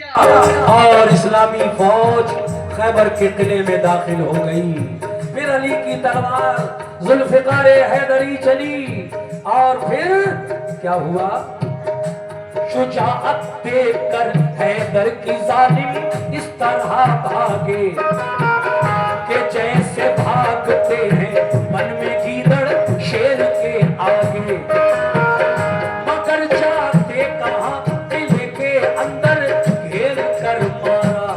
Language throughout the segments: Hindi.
और इस्लामी फौज खैबर के किले में दाखिल हो गई। फिर अली की तलवार जुल्फिकार हैदरी चली और फिर क्या हुआ? शुजाअत देखकर हैदर की जालिम इस तरह भागे कि जैसे भागते हैं मन में गीदड़ शेर के आगे। मगर जाते कहां किले के अंदर घेर कर मारा।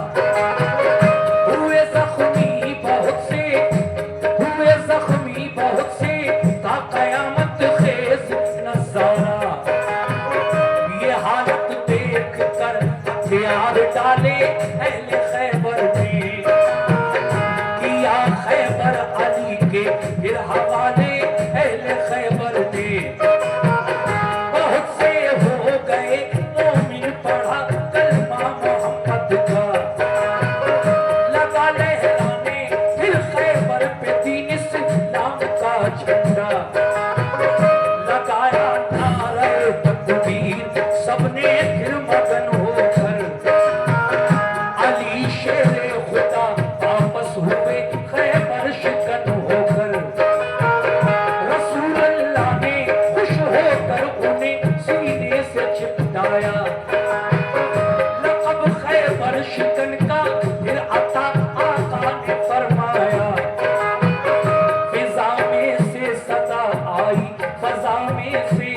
हुए जख्मी बहुत से का कयामत खेज नजारा। ये हालत देख कर हथियार डाले अहले खैबर ने, किया खैबर अली के फिर हवाले अहले खैबर ने। बहुत से हो गए मोमिन पढ़ा कलमा मोहम्मद का। लगा लहराने फिर खैबर पे दीन इस्लाम का झंडा। लगाया नारे तकबीर सबने फिर मगन होकर। अली शेरे खुदा वापस हुए खैबर शिकन होकर। रसूल अल्लाह ने खुश होकर उन्हें सीने से चिपटाया। लक़ब खैबर शिकन का फिर अता आका ने फरमाया। फिजा में से सदा आई, फजा में से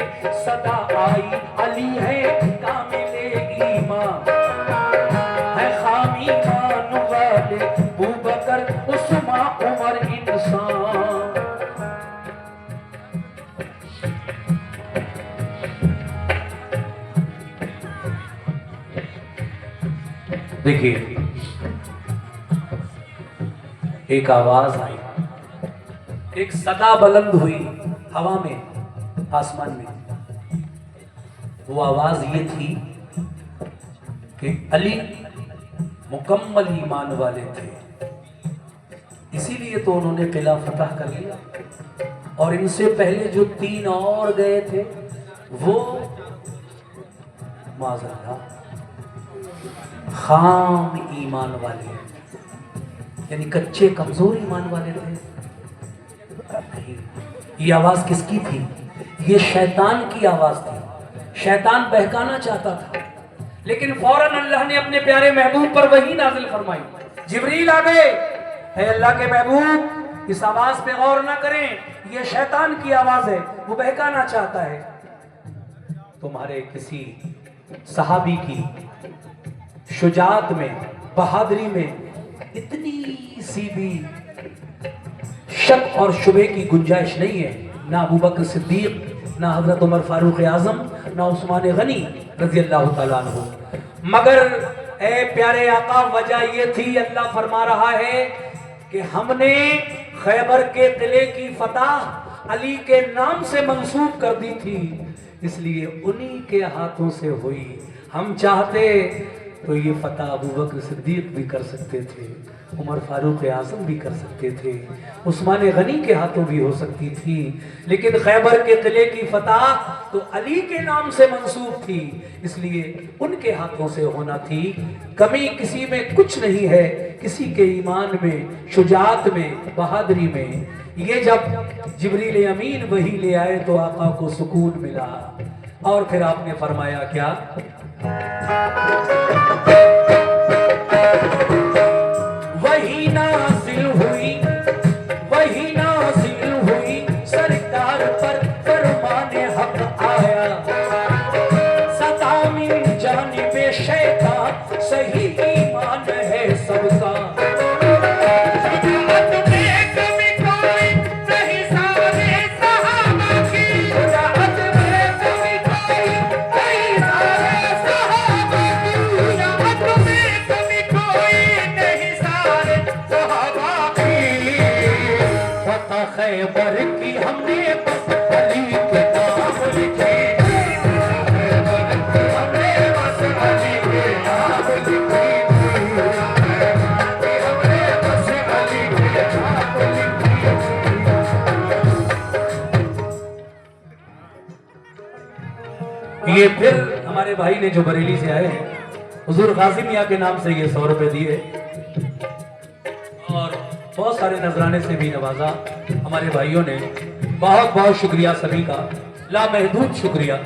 सदा आई। अली है कामिले ईमान, है खामी मान वाले अबू बकर उस्मा उमर इंसान। देखिए एक आवाज आई, एक सदा बुलंद हुई हवा में, आसमान में। वो आवाज ये थी कि अली मुकम्मल ईमान वाले थे, इसीलिए तो उन्होंने किला फतह कर लिया। और इनसे पहले जो 3 और गए थे वो माज़अल्लाह खाम ईमान वाले, यानी कच्चे कमजोर ईमान वाले थे। नहीं, ये आवाज किसकी थी? ये शैतान की आवाज थी। शैतान बहकाना चाहता था, लेकिन फौरन अल्लाह ने अपने प्यारे महबूब पर वही नाजिल फरमाई। जिब्रील आ गए, है अल्लाह के महबूब इस आवाज पे गौर ना करें, ये शैतान की आवाज है, वो बहकाना चाहता है। तुम्हारे किसी सहाबी की शुजाअत में, बहादुरी में इतनी सी भी शक और शुबे की गुंजाइश नहीं है। ना अबू बकर सिद्दीक, ना हजरत उमर फारूक आजम, ना उस्मान गनी रजी अल्लाह तआला अन्हु। मगर ए प्यारे आका, वजह ये थी, अल्लाह फरमा रहा है कि हमने खैबर के किले की फतह अली के नाम से मंसूब कर दी थी, इसलिए उन्हीं के हाथों से हुई। हम चाहते तो ये फतह अबू बकर सिद्दीक भी कर सकते थे, उमर फारूक आजम भी कर सकते थे, उस्मान गनी के हाथों भी हो सकती थी, लेकिन खैबर के किले की फतह तो अली के नाम से मंसूब थी, इसलिए उनके हाथों से होना थी। कमी किसी में कुछ नहीं है, किसी के ईमान में, शुजाअत में, बहादुरी में। ये जब जिब्रील अमीन वही ले आए तो आका को सुकून मिला। और फिर आपने फरमाया क्या? वही नाज़िल हुई, वही नाज़िल हुई, सरकार पर फरमाने हक आया। सदा मिन जानिबे शैतान, सही ईमान है सबका। खैबर की हमने बस अली के नाम लिखे, हमने बस अली के नाम लिखे, हमने बस अली के नाम लिखे। ये फिर हमारे भाई ने जो बरेली से आए हैं, हुजूर गाजी मियाँ के नाम से ये 100 रुपए दिए और बहुत सारे नजराने से भी नवाजा हमारे भाइयों ने। बहुत बहुत शुक्रिया सभी का, लामहदूद शुक्रिया।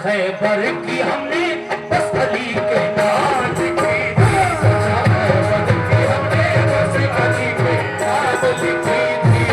खैबर की हमने बस अली के नाम